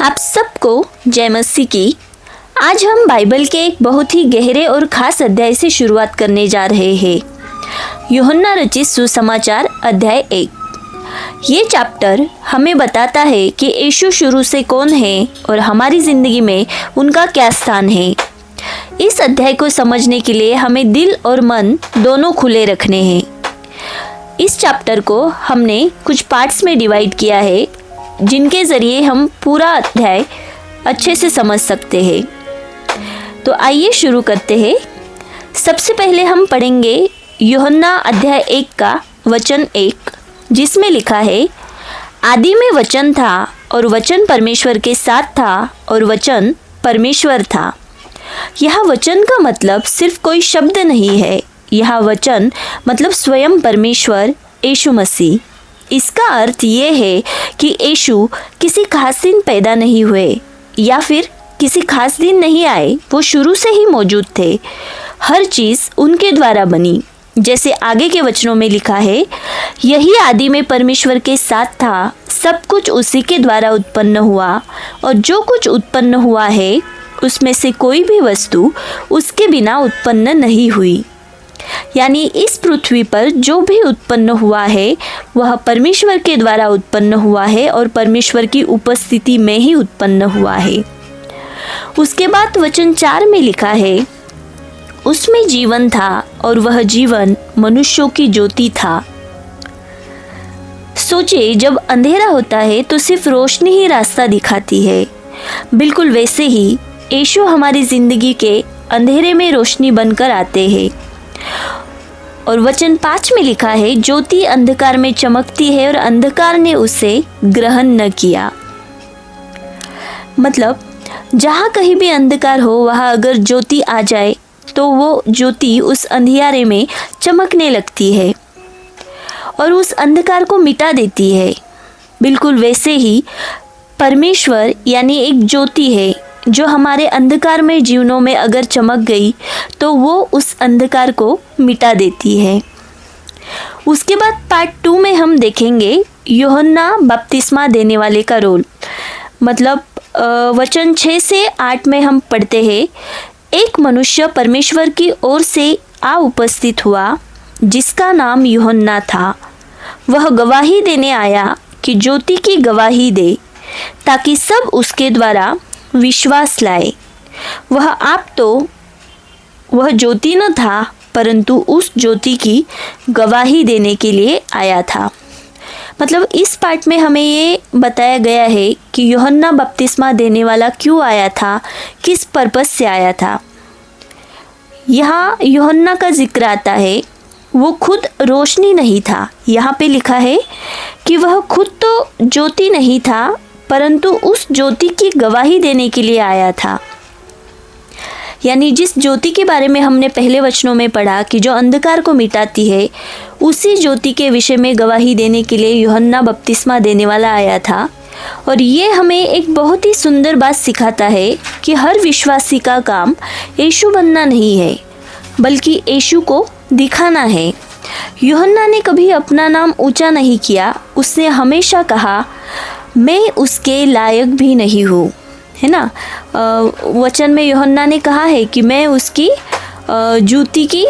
आप सबको जय मसीह की। आज हम बाइबल के एक बहुत ही गहरे और खास अध्याय से शुरुआत करने जा रहे हैं। यूहन्ना रचित सुसमाचार अध्याय 1। ये चैप्टर हमें बताता है कि यीशु शुरू से कौन है और हमारी ज़िंदगी में उनका क्या स्थान है। इस अध्याय को समझने के लिए हमें दिल और मन दोनों खुले रखने हैं। इस चैप्टर को हमने कुछ पार्ट्स में डिवाइड किया है, जिनके ज़रिए हम पूरा अध्याय अच्छे से समझ सकते हैं। तो आइए शुरू करते हैं। सबसे पहले हम पढ़ेंगे यूहन्ना अध्याय 1 का वचन 1, जिसमें लिखा है, आदि में वचन था और वचन परमेश्वर के साथ था और वचन परमेश्वर था। यह वचन का मतलब सिर्फ कोई शब्द नहीं है। यह वचन मतलब स्वयं परमेश्वर यीशु मसीह। इसका अर्थ ये है कि यीशु किसी खास दिन पैदा नहीं हुए या फिर किसी खास दिन नहीं आए, वो शुरू से ही मौजूद थे। हर चीज़ उनके द्वारा बनी। जैसे आगे के वचनों में लिखा है, यही आदि में परमेश्वर के साथ था, सब कुछ उसी के द्वारा उत्पन्न हुआ और जो कुछ उत्पन्न हुआ है उसमें से कोई भी वस्तु उसके बिना उत्पन्न नहीं हुई। यानी इस पृथ्वी पर जो भी उत्पन्न हुआ है वह परमेश्वर के द्वारा उत्पन्न हुआ है और परमेश्वर की उपस्थिति में ही उत्पन्न हुआ है। उसके बाद वचन 4 में लिखा है, उसमें जीवन था और वह जीवन मनुष्यों की ज्योति था। सोचिए, जब अंधेरा होता है तो सिर्फ रोशनी ही रास्ता दिखाती है। बिल्कुल वैसे ही यीशु हमारी जिंदगी के अंधेरे में रोशनी बनकर आते हैं। और वचन 5 में लिखा है, ज्योति अंधकार में चमकती है और अंधकार ने उसे ग्रहण न किया। मतलब जहाँ कहीं भी अंधकार हो, वहाँ अगर ज्योति आ जाए तो वो ज्योति उस अंधियारे में चमकने लगती है और उस अंधकार को मिटा देती है। बिल्कुल वैसे ही परमेश्वर यानी एक ज्योति है जो हमारे अंधकार में जीवनों में अगर चमक गई तो वो उस अंधकार को मिटा देती है। उसके बाद पार्ट 2 में हम देखेंगे यूहन्ना बपतिस्मा देने वाले का रोल। मतलब वचन 6 से 8 में हम पढ़ते हैं, एक मनुष्य परमेश्वर की ओर से आ उपस्थित हुआ जिसका नाम यूहन्ना था। वह गवाही देने आया कि ज्योति की गवाही दे, ताकि सब उसके द्वारा विश्वास लाए। वह ज्योति न था, परंतु उस ज्योति की गवाही देने के लिए आया था। मतलब इस पार्ट में हमें ये बताया गया है कि यूहन्ना बपतिस्मा देने वाला क्यों आया था, किस पर्पस से आया था। यहाँ यूहन्ना का जिक्र आता है, वो खुद रोशनी नहीं था। यहाँ पे लिखा है कि वह खुद तो ज्योति नहीं था, परंतु उस ज्योति की गवाही देने के लिए आया था। यानी जिस ज्योति के बारे में हमने पहले वचनों में पढ़ा कि जो अंधकार को मिटाती है, उसी ज्योति के विषय में गवाही देने के लिए यूहन्ना बपतिस्मा देने वाला आया था। और ये हमें एक बहुत ही सुंदर बात सिखाता है कि हर विश्वासी का काम यीशु बनना नहीं है, बल्कि यीशु को दिखाना है। यूहन्ना ने कभी अपना नाम ऊंचा नहीं किया। उसने हमेशा कहा, मैं उसके लायक भी नहीं हूँ, है ना। वचन में यूहन्ना ने कहा है कि मैं उसकी जूती की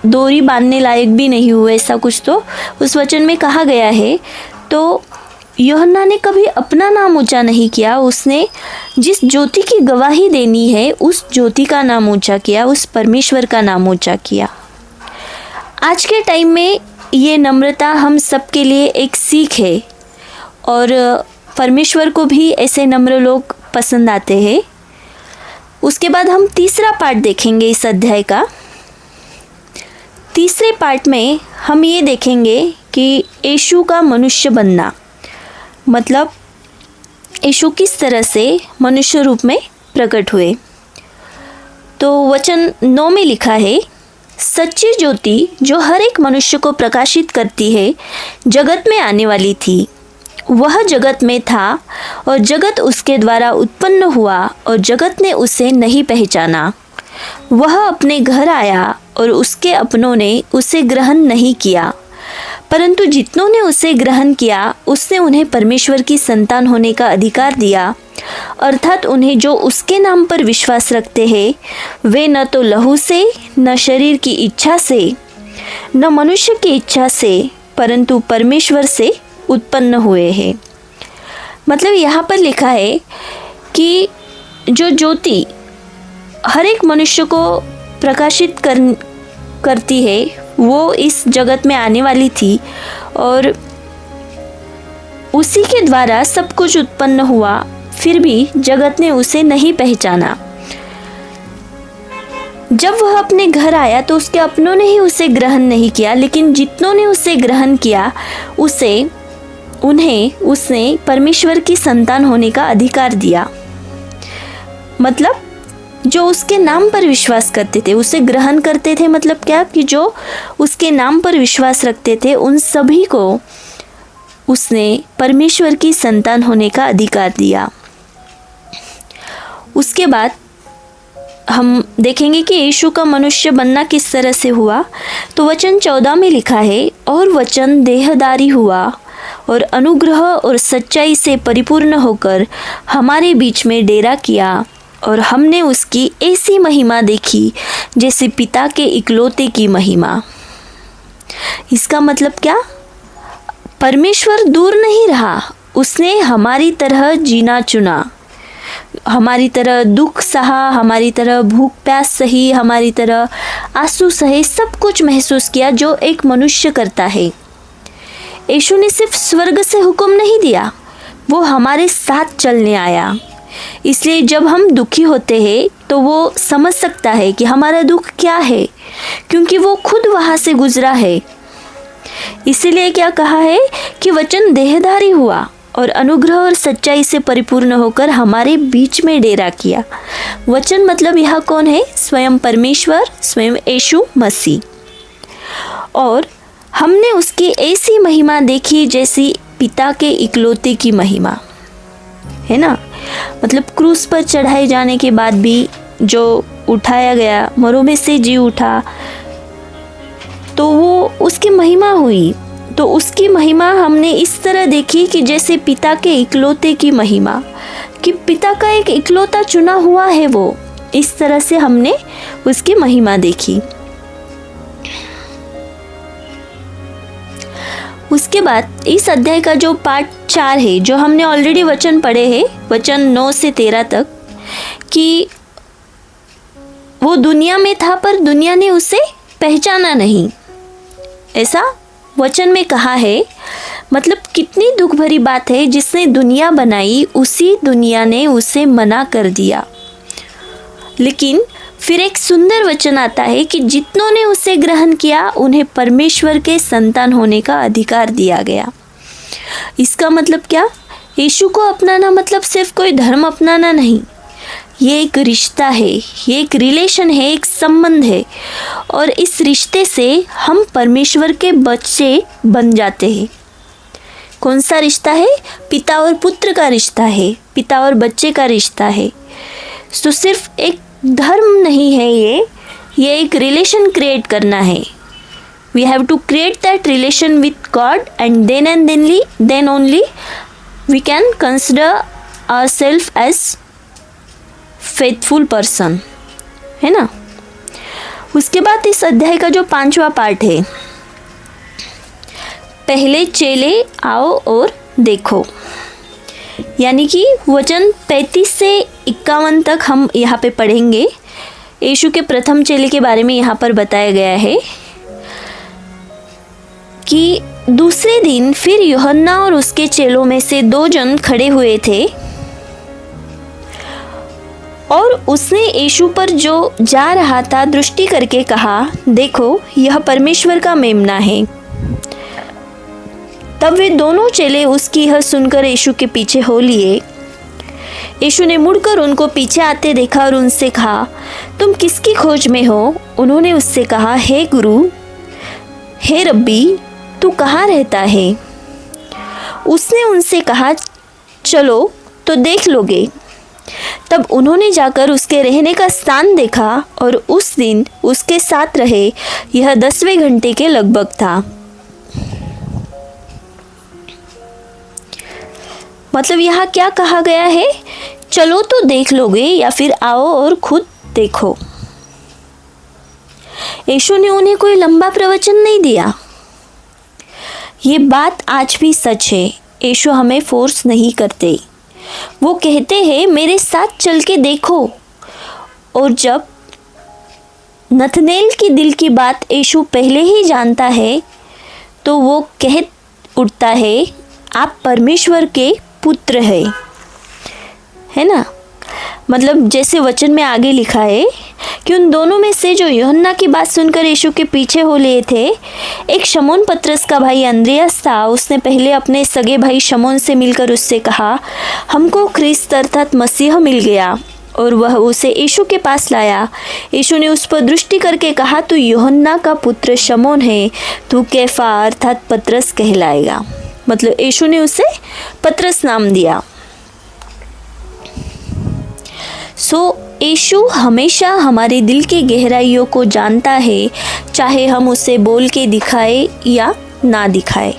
डोरी बांधने लायक भी नहीं हूँ, ऐसा कुछ तो उस वचन में कहा गया है। तो यूहन्ना ने कभी अपना नाम ऊंचा नहीं किया। उसने जिस ज्योति की गवाही देनी है उस ज्योति का नाम ऊंचा किया, उस परमेश्वर का नाम ऊंचा किया। आज के टाइम में ये नम्रता हम सब के लिए एक सीख है और परमेश्वर को भी ऐसे नम्र लोग पसंद आते हैं। उसके बाद हम तीसरा पार्ट देखेंगे इस अध्याय का। तीसरे पार्ट में हम ये देखेंगे कि यीशु का मनुष्य बनना, मतलब यीशु किस तरह से मनुष्य रूप में प्रकट हुए। तो वचन 9 में लिखा है, सच्ची ज्योति जो हर एक मनुष्य को प्रकाशित करती है जगत में आने वाली थी। वह जगत में था और जगत उसके द्वारा उत्पन्न हुआ और जगत ने उसे नहीं पहचाना। वह अपने घर आया और उसके अपनों ने उसे ग्रहण नहीं किया, परंतु जितनों ने उसे ग्रहण किया उसने उन्हें परमेश्वर की संतान होने का अधिकार दिया, अर्थात उन्हें जो उसके नाम पर विश्वास रखते हैं वे न तो लहू से, न शरीर की इच्छा से, न मनुष्य की इच्छा से, परंतु परमेश्वर से उत्पन्न हुए हैं। मतलब यहाँ पर लिखा है कि जो ज्योति हर एक मनुष्य को प्रकाशित करती है वो इस जगत में आने वाली थी और उसी के द्वारा सब कुछ उत्पन्न हुआ, फिर भी जगत ने उसे नहीं पहचाना। जब वह अपने घर आया तो उसके अपनों ने ही उसे ग्रहण नहीं किया, लेकिन जितनों ने उसे ग्रहण किया उन्हें उसने परमेश्वर की संतान होने का अधिकार दिया। मतलब जो उसके नाम पर विश्वास करते थे, उसे ग्रहण करते थे, मतलब क्या कि जो उसके नाम पर विश्वास रखते थे उन सभी को उसने परमेश्वर की संतान होने का अधिकार दिया। उसके बाद हम देखेंगे कि यीशु का मनुष्य बनना किस तरह से हुआ। तो वचन 14 में लिखा है, और वचन देहधारी हुआ और अनुग्रह और सच्चाई से परिपूर्ण होकर हमारे बीच में डेरा किया, और हमने उसकी ऐसी महिमा देखी जैसे पिता के इकलौते की महिमा। इसका मतलब क्या? परमेश्वर दूर नहीं रहा, उसने हमारी तरह जीना चुना, हमारी तरह दुख सहा, हमारी तरह भूख प्यास सही, हमारी तरह आंसू सहे, सब कुछ महसूस किया जो एक मनुष्य करता है। यीशु ने सिर्फ स्वर्ग से हुक्म नहीं दिया, वो हमारे साथ चलने आया। इसलिए जब हम दुखी होते हैं तो वो समझ सकता है कि हमारा दुख क्या है, क्योंकि वो खुद वहाँ से गुजरा है। इसीलिए क्या कहा है कि वचन देहधारी हुआ और अनुग्रह और सच्चाई से परिपूर्ण होकर हमारे बीच में डेरा किया। वचन मतलब यह कौन है? स्वयं परमेश्वर, स्वयं यीशु मसीह। और हमने उसकी ऐसी महिमा देखी जैसी पिता के इकलौते की महिमा, है ना। मतलब क्रूस पर चढ़ाए जाने के बाद भी जो उठाया गया, मरों में से जी उठा, तो वो उसकी महिमा हुई। तो उसकी महिमा हमने इस तरह देखी कि जैसे पिता के इकलौते की महिमा, कि पिता का एक इकलौता चुना हुआ है वो, इस तरह से हमने उसकी महिमा देखी। उसके बाद इस अध्याय का जो पार्ट 4 है, जो हमने ऑलरेडी वचन पढ़े हैं, वचन 9 से 13 तक, कि वो दुनिया में था पर दुनिया ने उसे पहचाना नहीं, ऐसा वचन में कहा है। मतलब कितनी दुख भरी बात है, जिसने दुनिया बनाई उसी दुनिया ने उसे मना कर दिया। लेकिन फिर एक सुंदर वचन आता है कि जितनों ने उसे ग्रहण किया उन्हें परमेश्वर के संतान होने का अधिकार दिया गया। इसका मतलब क्या? यीशु को अपनाना मतलब सिर्फ कोई धर्म अपनाना नहीं, ये एक रिश्ता है, ये एक रिलेशन है, एक संबंध है, और इस रिश्ते से हम परमेश्वर के बच्चे बन जाते हैं। कौन सा रिश्ता है? पिता और पुत्र का रिश्ता है, पिता और बच्चे का रिश्ता है। तो सिर्फ एक धर्म नहीं है, ये एक रिलेशन क्रिएट करना है। We have to create that relation with God, and then only we can consider ourself as faithful person, है ना। उसके बाद इस अध्याय का जो 5वां पार्ट है, पहले चेले आओ और देखो, यानी कि वचन 35 से 51 तक हम यहाँ पे पढ़ेंगे। यीशु के प्रथम चेले के बारे में यहाँ पर बताया गया है कि दूसरे दिन फिर यूहन्ना और उसके चेलों में से 2 जन खड़े हुए थे, और उसने यीशु पर जो जा रहा था दृष्टि करके कहा, देखो यह परमेश्वर का मेमना है। तब वे दोनों चेले उसकी यह सुनकर यीशु के पीछे हो लिए। यीशु ने मुड़कर उनको पीछे आते देखा और उनसे कहा, तुम किसकी खोज में हो? उन्होंने उससे कहा, हे गुरु, हे रब्बी, तू कहाँ रहता है? उसने उनसे कहा, चलो तो देख लोगे। तब उन्होंने जाकर उसके रहने का स्थान देखा और उस दिन उसके साथ रहे। यह 10वें घंटे के लगभग था। मतलब यहाँ क्या कहा गया है? चलो तो देख लोगे या फिर आओ और खुद देखो। यीशु ने उन्हें कोई लंबा प्रवचन नहीं दिया। ये बात आज भी सच है। यीशु हमें फोर्स नहीं करते। वो कहते हैं मेरे साथ चल के देखो। और जब नथनेल की दिल की बात यीशु पहले ही जानता है तो वो कह उठता है, आप परमेश्वर के पुत्र है ना। मतलब जैसे वचन में आगे लिखा है कि उन दोनों में से जो यूहन्ना की बात सुनकर यीशु के पीछे हो लिए थे, एक शमौन पतरस का भाई अंद्रियास था। उसने पहले अपने सगे भाई शमौन से मिलकर उससे कहा, हमको ख्रिस्त अर्थात मसीह मिल गया, और वह उसे यीशु के पास लाया। यीशु ने उस पर दृष्टि करके कहा, तू यूहन्ना का पुत्र शमौन है, तू कैफा अर्थात पतरस कहलाएगा। मतलब यीशु ने उसे पतरस नाम दिया। यीशु हमेशा हमारे दिल की गहराइयों को जानता है, चाहे हम उसे बोल के दिखाए या ना दिखाए।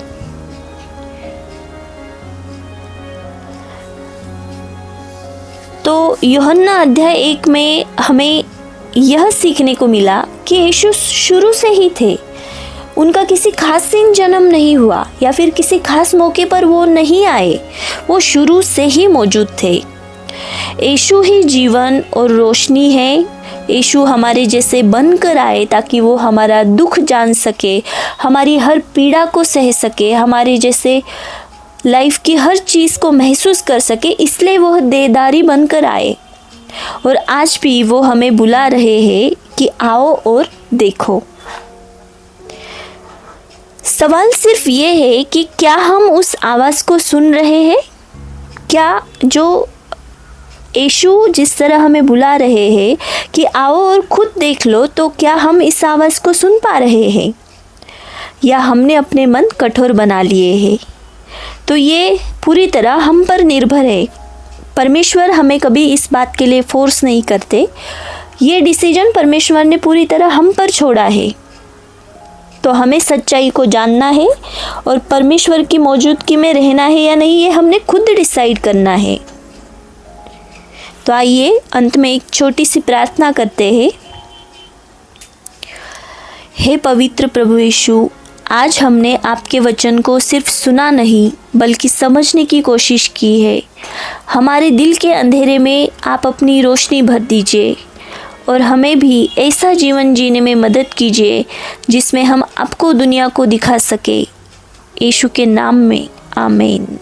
तो यूहन्ना अध्याय 1 में हमें यह सीखने को मिला कि यीशु शुरू से ही थे। उनका किसी खास दिन जन्म नहीं हुआ या फिर किसी खास मौके पर वो नहीं आए, वो शुरू से ही मौजूद थे। यीशु ही जीवन और रोशनी है। यीशु हमारे जैसे बनकर आए ताकि वो हमारा दुख जान सके, हमारी हर पीड़ा को सह सके, हमारे जैसे लाइफ की हर चीज़ को महसूस कर सके। इसलिए वो देहधारी बनकर आए और आज भी वो हमें बुला रहे हैं कि आओ और देखो। सवाल सिर्फ ये है कि क्या हम उस आवाज़ को सुन रहे हैं? क्या जो यीशु जिस तरह हमें बुला रहे हैं कि आओ और खुद देख लो, तो क्या हम इस आवाज़ को सुन पा रहे हैं या हमने अपने मन कठोर बना लिए हैं? तो ये पूरी तरह हम पर निर्भर है। परमेश्वर हमें कभी इस बात के लिए फोर्स नहीं करते। ये डिसीजन परमेश्वर ने पूरी तरह हम पर छोड़ा है। तो हमें सच्चाई को जानना है और परमेश्वर की मौजूदगी में रहना है या नहीं, ये हमने खुद डिसाइड करना है। तो आइए अंत में एक छोटी सी प्रार्थना करते हैं। हे पवित्र प्रभु यीशु, आज हमने आपके वचन को सिर्फ सुना नहीं बल्कि समझने की कोशिश की है। हमारे दिल के अंधेरे में आप अपनी रोशनी भर दीजिए और हमें भी ऐसा जीवन जीने में मदद कीजिए जिसमें हम आपको दुनिया को दिखा सके। यीशु के नाम में आमीन।